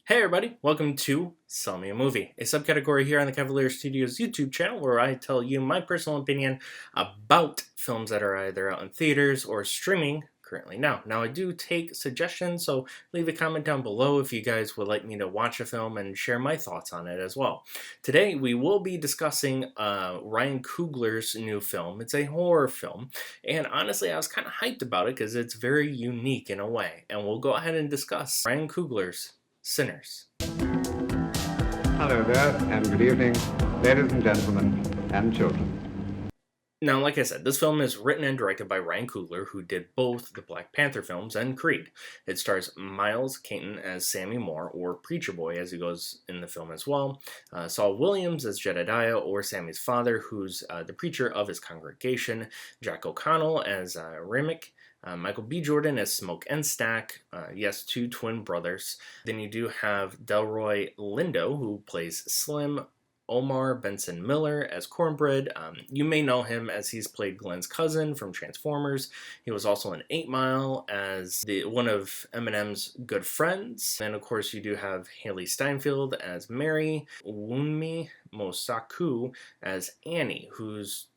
Hey everybody, welcome to Sell Me a Movie, a subcategory here on the Cavalier Studios YouTube channel where I tell you my personal opinion about films that are either out in theaters or streaming currently now. Now I do take suggestions, so leave a comment down below if you guys would like me to watch a film and share my thoughts on it as well. Today we will be discussing Ryan Coogler's new film. It's a horror film, and honestly I was kind of hyped about it because it's very unique in a way, and we'll go ahead and discuss Ryan Coogler's Sinners. Hello there, and good evening, ladies and gentlemen, and children. Now, like I said, this film is written and directed by Ryan Coogler, who did both the Black Panther films and Creed. It stars Miles Caton as Sammy Moore, or Preacher Boy, as he goes in the film as well. Saul Williams as Jedediah, or Sammy's father, who's the preacher of his congregation. Jack O'Connell as Remick. Michael B. Jordan as Smoke and Stack, yes, two twin brothers. Then you do have Delroy Lindo, who plays Slim. Omar Benson Miller as Cornbread. You may know him as he's played Glenn's cousin from Transformers. He was also in 8 Mile as one of Eminem's good friends. And of course you do have Haley Steinfeld as Mary, Wunmi Mosaku as Annie,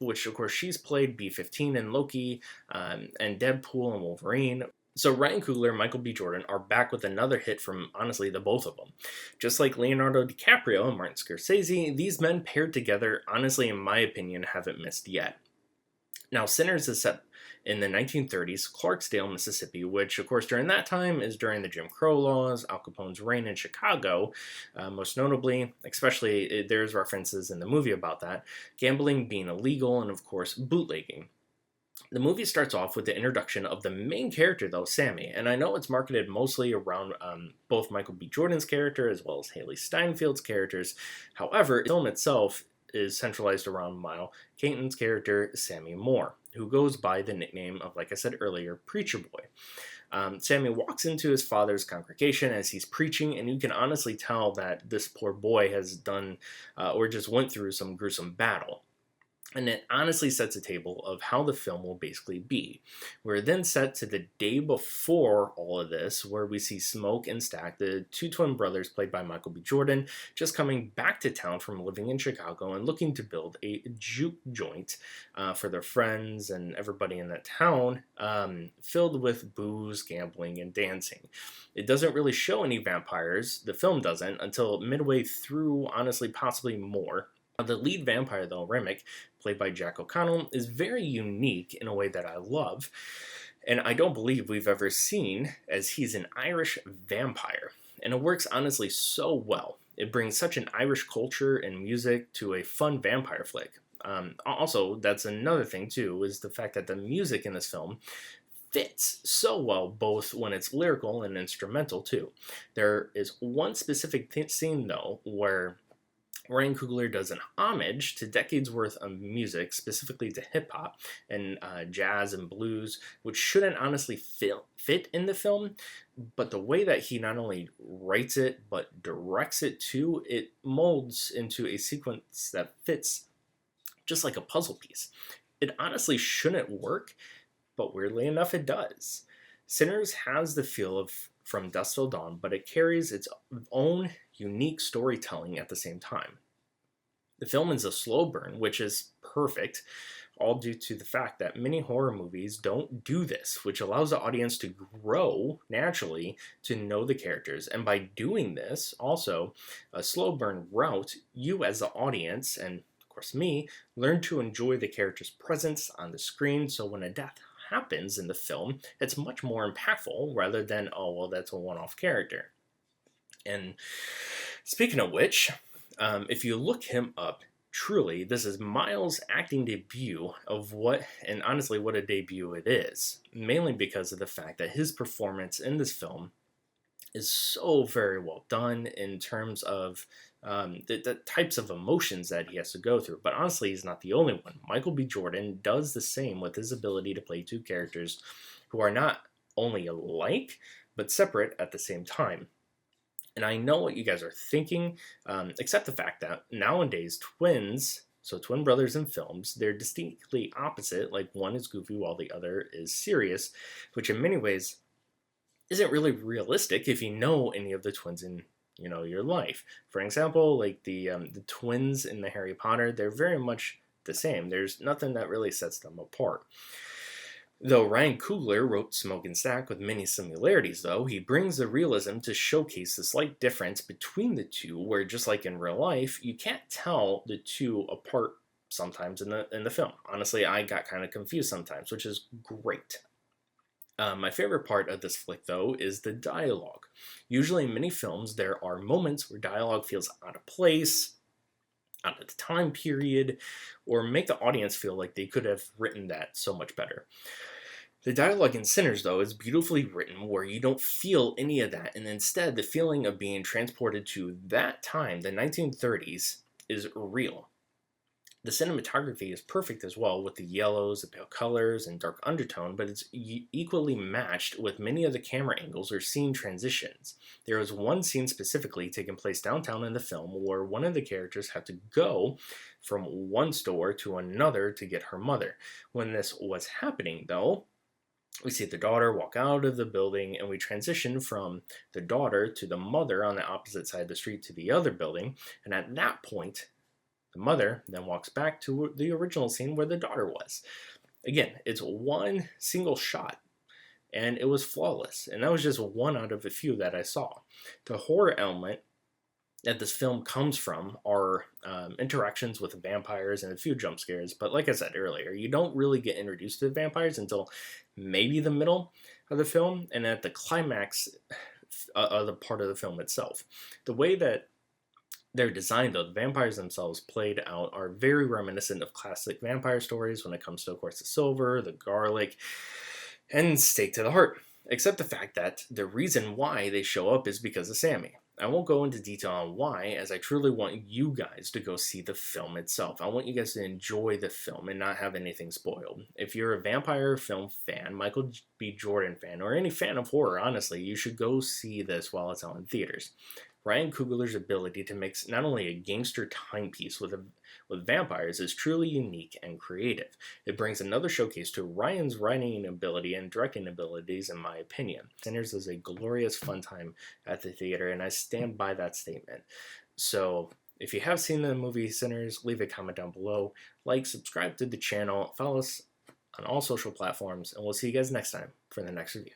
which of course she's played B-15 in Loki, and Deadpool and Wolverine. So Ryan Coogler and Michael B. Jordan are back with another hit from, honestly, the both of them. Just like Leonardo DiCaprio and Martin Scorsese, these men paired together, honestly, in my opinion, haven't missed yet. Now, Sinners is set in the 1930s, Clarksdale, Mississippi, which, of course, during that time is during the Jim Crow laws, Al Capone's reign in Chicago, most notably, especially there's references in the movie about that, gambling being illegal, and, of course, bootlegging. The movie starts off with the introduction of the main character, though, Sammy, and I know it's marketed mostly around both Michael B. Jordan's character as well as Haley Steinfeld's characters. However, the film itself is centralized around Miles Caton's character, Sammy Moore, who goes by the nickname of, like I said earlier, Preacher Boy. Sammy walks into his father's congregation as he's preaching, and you can honestly tell that this poor boy has done or just went through some gruesome battle. And it honestly sets a table of how the film will basically be. We're then set to the day before all of this, where we see Smoke and Stack, the two twin brothers played by Michael B. Jordan, just coming back to town from living in Chicago and looking to build a juke joint for their friends and everybody in that town, filled with booze, gambling, and dancing. It doesn't really show any vampires, the film doesn't, until midway through, honestly, possibly more. The lead vampire, though, Remick, played by Jack O'Connell, is very unique in a way that I love, and I don't believe we've ever seen, as he's an Irish vampire. And it works honestly so well. It brings such an Irish culture and music to a fun vampire flick. Also, that's another thing, too, is the fact that the music in this film fits so well, both when it's lyrical and instrumental, too. There is one specific scene, though, where Ryan Coogler does an homage to decades worth of music, specifically to hip-hop and jazz and blues, which shouldn't honestly fit in the film, but the way that he not only writes it, but directs it too, it molds into a sequence that fits just like a puzzle piece. It honestly shouldn't work, but weirdly enough it does. Sinners has the feel of From Dusk Till Dawn, but it carries its own unique storytelling at the same time. The film is a slow burn, which is perfect, all due to the fact that many horror movies don't do this, which allows the audience to grow naturally to know the characters. And by doing this, also, a slow burn route, you as the audience, and of course me, learn to enjoy the character's presence on the screen, so when a death happens in the film, it's much more impactful rather than, oh, well, that's a one-off character. And speaking of which, if you look him up, truly, this is Miles' acting debut of what a debut it is. Mainly because of the fact that his performance in this film is so very well done in terms of the types of emotions that he has to go through. But honestly, he's not the only one. Michael B. Jordan does the same with his ability to play two characters who are not only alike, but separate at the same time. And I know what you guys are thinking, except the fact that nowadays twins, so twin brothers in films, they're distinctly opposite, like one is goofy while the other is serious, which in many ways isn't really realistic if you know any of the twins in your life. For example, like the twins in the Harry Potter, they're very much the same. There's nothing that really sets them apart. Though Ryan Coogler wrote Smoke and Stack with many similarities, though, he brings the realism to showcase the slight difference between the two, where just like in real life, you can't tell the two apart sometimes in the film. Honestly, I got kind of confused sometimes, which is great. My favorite part of this flick, though, is the dialogue. Usually in many films, there are moments where dialogue feels out of place, out of the time period, or make the audience feel like they could have written that so much better. The dialogue in Sinners, though, is beautifully written where you don't feel any of that, and instead the feeling of being transported to that time, the 1930s, is real. The cinematography is perfect as well, with the yellows, the pale colors, and dark undertone, but it's equally matched with many of the camera angles or scene transitions. There is one scene specifically taking place downtown in the film where one of the characters had to go from one store to another to get her mother. When this was happening, though, we see the daughter walk out of the building, and we transition from the daughter to the mother on the opposite side of the street to the other building, and at that point, the mother then walks back to the original scene where the daughter was. Again, it's one single shot, and it was flawless, and that was just one out of a few that I saw. The horror element that this film comes from are interactions with vampires and a few jump scares, but like I said earlier, you don't really get introduced to the vampires until maybe the middle of the film, and at the climax of the part of the film itself. The way that they're designed, though, the vampires themselves played out are very reminiscent of classic vampire stories when it comes to, of course, the silver, the garlic, and stake to the heart. Except the fact that the reason why they show up is because of Sammy. I won't go into detail on why, as I truly want you guys to go see the film itself. I want you guys to enjoy the film and not have anything spoiled. If you're a vampire film fan, Michael B. Jordan fan, or any fan of horror, honestly, you should go see this while it's out in theaters. Ryan Coogler's ability to mix not only a gangster timepiece with vampires is truly unique and creative. It brings another showcase to Ryan's writing ability and directing abilities, in my opinion. Sinners is a glorious fun time at the theater, and I stand by that statement. So, if you have seen the movie Sinners, leave a comment down below, like, subscribe to the channel, follow us on all social platforms, and we'll see you guys next time for the next review.